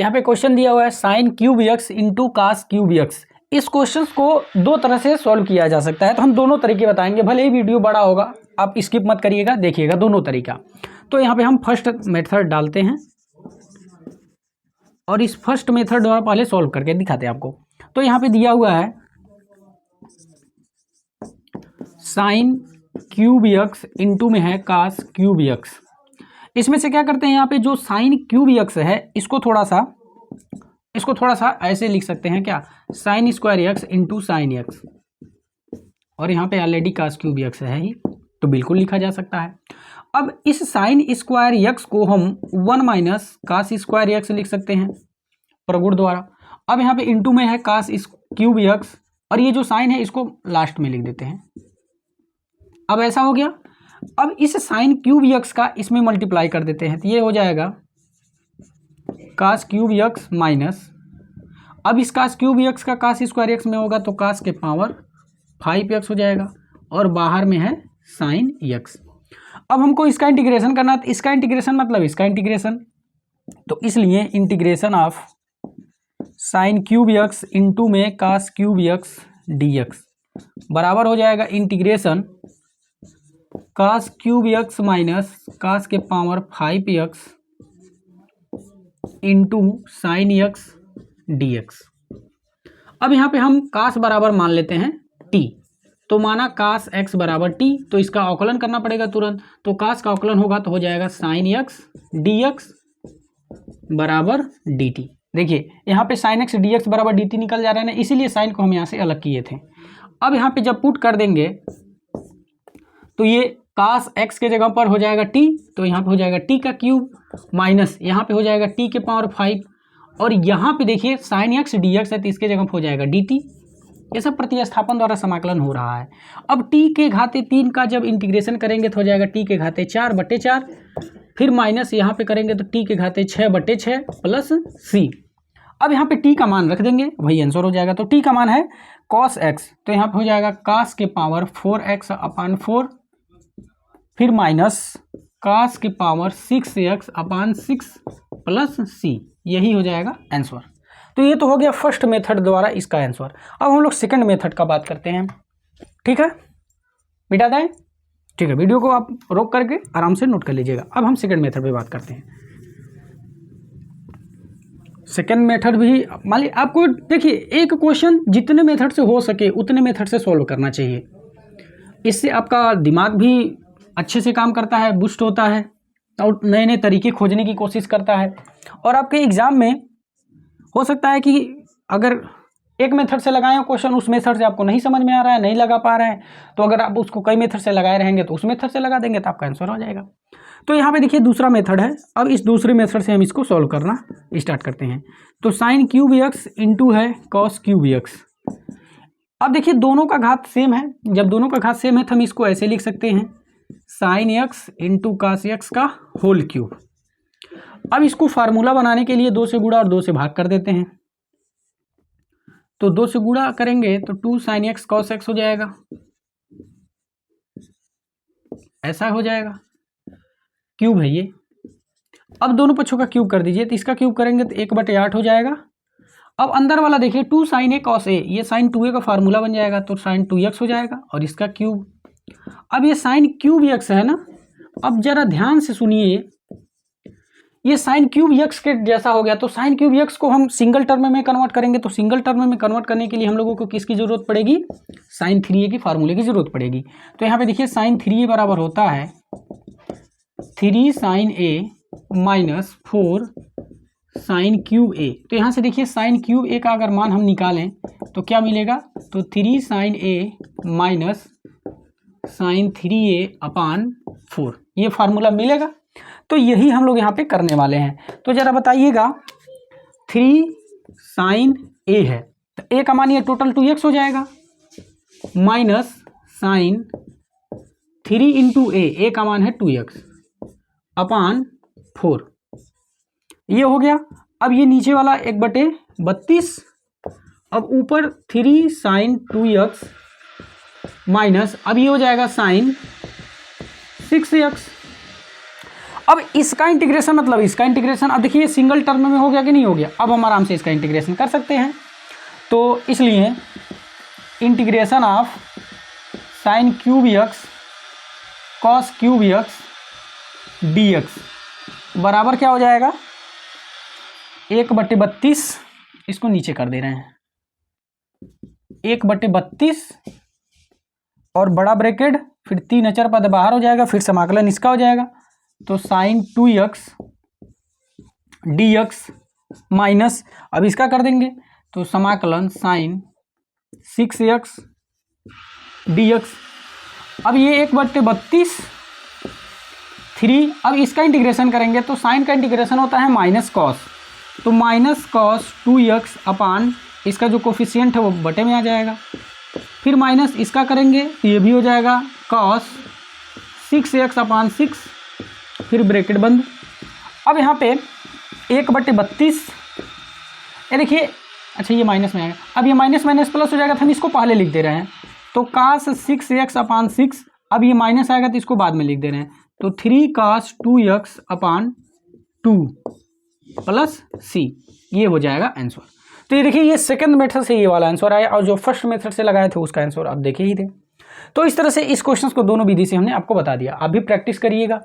यहाँ पे क्वेश्चन दिया हुआ है sine cube x into cos cube x. इस क्वेश्चन को दो तरह से सॉल्व किया जा सकता है, तो हम दोनों तरीके बताएंगे। भले ही वीडियो बड़ा होगा, आप स्किप मत करिएगा, देखिएगा दोनों तरीका। तो यहाँ पे हम फर्स्ट मेथड डालते हैं और इस फर्स्ट मेथड द्वारा पहले सॉल्व करके दिखाते हैं आपको। तो यहाँ पे दिया हुआ है साइन क्यूब एक्स इंटू में है कास क्यूब एक्स। इसमें से क्या करते हैं, यहाँ पे जो साइन क्यूब एक्स है इसको थोड़ा सा ऐसे लिख सकते हैं, क्या, sine square x into sine x. और यहाँ पे ऑलरेडी कास क्यूब एक्स है ही, तो बिल्कुल लिखा जा सकता है। अब इस साइन स्क्वायर एक्स को हम 1 माइनस कास स्क्वायर एक्स लिख सकते हैं प्रगुण द्वारा। अब यहाँ पे इंटू में है कास क्यूब एक्स, और ये जो साइन है इसको लास्ट में लिख देते हैं। अब ऐसा हो गया। अब इस साइन क्यूब एक्स का इसमें मल्टीप्लाई कर देते हैं, तो ये हो जाएगा कास क्यूब एक्स माइनस, अब इस कास क्यूब एक्स का कास स्क्वायर एक्स में होगा तो कास के पावर 5x हो जाएगा, और बाहर में है साइन एक्स। अब हमको इसका इंटीग्रेशन करना है, तो इसका इंटीग्रेशन मतलब इसका इंटीग्रेशन, तो इसलिए integration of sine cube x into में cos cube X D X बराबर हो जाएगा integration cos cube X minus cos के power 5x into sine X D X. अब यहाँ पे हम कास बराबर मान लेते हैं t, तो माना कास x बराबर t, तो इसका अवकलन करना पड़ेगा तुरंत। तो कास का अवकलन होगा तो हो जाएगा साइन एक्स डी एक्स बराबर डी टी। देखिए यहाँ पे साइन एक्स डी एक्स बराबर डी टी निकल जा रहा है ना, इसीलिए साइन को हम यहाँ से अलग किए थे। अब यहाँ पे जब पुट कर देंगे तो ये कास x के जगह पर हो जाएगा t, तो यहाँ पे हो जाएगा t का क्यूब माइनस यहाँ पे हो जाएगा t के पावर 5, और यहाँ पे देखिए साइन एक्स डी एक्स है तो इसके जगह पर हो जाएगा डी टी। ये सब प्रतिस्थापन द्वारा समाकलन हो रहा है। अब t के घाते 3 का जब इंटीग्रेशन करेंगे तो हो जाएगा t के घाते 4/4, फिर माइनस यहाँ पे करेंगे तो t के घाते 6/6 प्लस c। अब यहाँ पे t का मान रख देंगे, वही आंसर हो जाएगा। तो t का मान है cos x, तो यहाँ पे हो जाएगा cos के पावर 4x/4, फिर माइनस cos के पावर 6x/6 प्लस c, यही हो जाएगा आंसर। तो ये तो हो गया फर्स्ट मेथड द्वारा इसका आंसर। अब हम लोग सेकंड मेथड का बात करते हैं, ठीक है, मिटा दें, ठीक है, वीडियो को आप रोक करके आराम से नोट कर लीजिएगा। अब हम सेकंड मेथड पे बात करते हैं। सेकंड मेथड भी मान लीजिए आपको, देखिए एक क्वेश्चन जितने मेथड से हो सके उतने मेथड से सॉल्व करना चाहिए, इससे आपका दिमाग भी अच्छे से काम करता है, बूस्ट होता है और नए नए तरीके खोजने की कोशिश करता है। और आपके एग्ज़ाम में हो सकता है कि अगर एक मेथड से लगाए हो क्वेश्चन, उस मेथड से आपको नहीं समझ में आ रहा है, नहीं लगा पा रहे हैं, तो अगर आप उसको कई मेथड से लगाए रहेंगे तो उस मेथड से लगा देंगे तो आपका आंसर हो जाएगा। तो यहाँ पे देखिए दूसरा मेथड है। अब इस दूसरे मेथड से हम इसको सॉल्व करना स्टार्ट करते हैं। तो साइन क्यूब एक्स इंटू है कॉस क्यूब एक्स। अब देखिए दोनों का घात सेम है, जब दोनों का घात सेम है तो हम इसको ऐसे लिख सकते हैं sine x into cos x का होल क्यूब। अब इसको फार्मूला बनाने के लिए 2 से गुणा और 2 से भाग कर देते हैं। तो 2 से गुणा करेंगे तो 2 साइन एक्स कॉस एक्स हो जाएगा, ऐसा हो जाएगा, क्यूब है ये। अब दोनों पक्षों का क्यूब कर दीजिए, तो इसका क्यूब करेंगे तो 1/8 हो जाएगा। अब अंदर वाला देखिए 2 साइन ए कॉस ए, ये साइन 2a का फार्मूला बन जाएगा, तो साइन 2x हो जाएगा और इसका क्यूब। अब ये साइन क्यूब एक्स है ना, अब जरा ध्यान से सुनिए, ये साइन क्यूब एक्स के जैसा हो गया। तो साइन क्यूब एक्स को हम सिंगल टर्म में कन्वर्ट करेंगे, तो सिंगल टर्म में कन्वर्ट करने के लिए हम लोगों को किसकी जरूरत पड़ेगी, साइन 3a की फार्मूले की जरूरत पड़ेगी। तो यहाँ पे देखिए साइन 3a बराबर होता है 3 साइन ए माइनस 4 साइन क्यूब ए। तो यहाँ से देखिए साइन क्यूब ए का अगर मान हम निकालें तो क्या मिलेगा, तो 3 साइन ए माइनस साइन 3a/4, ये फार्मूला मिलेगा। तो यही हम लोग यहाँ पे करने वाले हैं। तो जरा बताइएगा 3 साइन ए है, तो ए का मान ये टोटल 2x हो जाएगा, माइनस साइन 3 इंटू ए का मान है 2x/4, ये हो गया। अब ये नीचे वाला 1/32, अब ऊपर 3 साइन 2x माइनस, अब ये हो जाएगा साइन 6x। अब इसका इंटीग्रेशन मतलब इसका इंटीग्रेशन, अब देखिए सिंगल टर्म में हो गया कि नहीं हो गया, अब हम आराम से इसका इंटीग्रेशन कर सकते हैं। तो इसलिए integration of sine cube x cos cube X D X बराबर क्या हो जाएगा, 1/32, इसको नीचे कर दे रहे हैं, 1/32 और बड़ा ब्रैकेट, फिर 3 अचर पद बाहर हो जाएगा, फिर समाकलन इसका हो जाएगा। तो साइन 2x dx माइनस, अब इसका कर देंगे तो समाकलन साइन 6x dx। अब ये 1/32 3, अब इसका इंटीग्रेशन करेंगे तो साइन का इंटीग्रेशन होता है माइनस कॉस, तो माइनस कॉस 2x अपान इसका जो कोफिशिएंट है वो बटे में आ जाएगा, फिर माइनस इसका करेंगे तो ये भी हो जाएगा कॉस 6x अपान 6, फिर ब्रैकेट बंद। अब यहाँ पे 1/32, ये देखिए, अच्छा ये माइनस में आएगा, अब ये माइनस माइनस प्लस हो जाएगा, तो हम इसको पहले लिख दे रहे हैं, तो cos 6x अपान 6, अब ये माइनस आएगा तो इसको बाद में लिख दे रहे हैं, तो 3 cos 2x अपान 2 प्लस c, ये हो जाएगा आंसर। तो ये देखिए, ये सेकंड मेथड से ये वाला आंसर आया, और जो फर्स्ट मेथड से लगाए थे उसका आंसर आप देखे ही थे। तो इस तरह से इस क्वेश्चन को दोनों विधि से हमने आपको बता दिया, आप भी प्रैक्टिस करिएगा।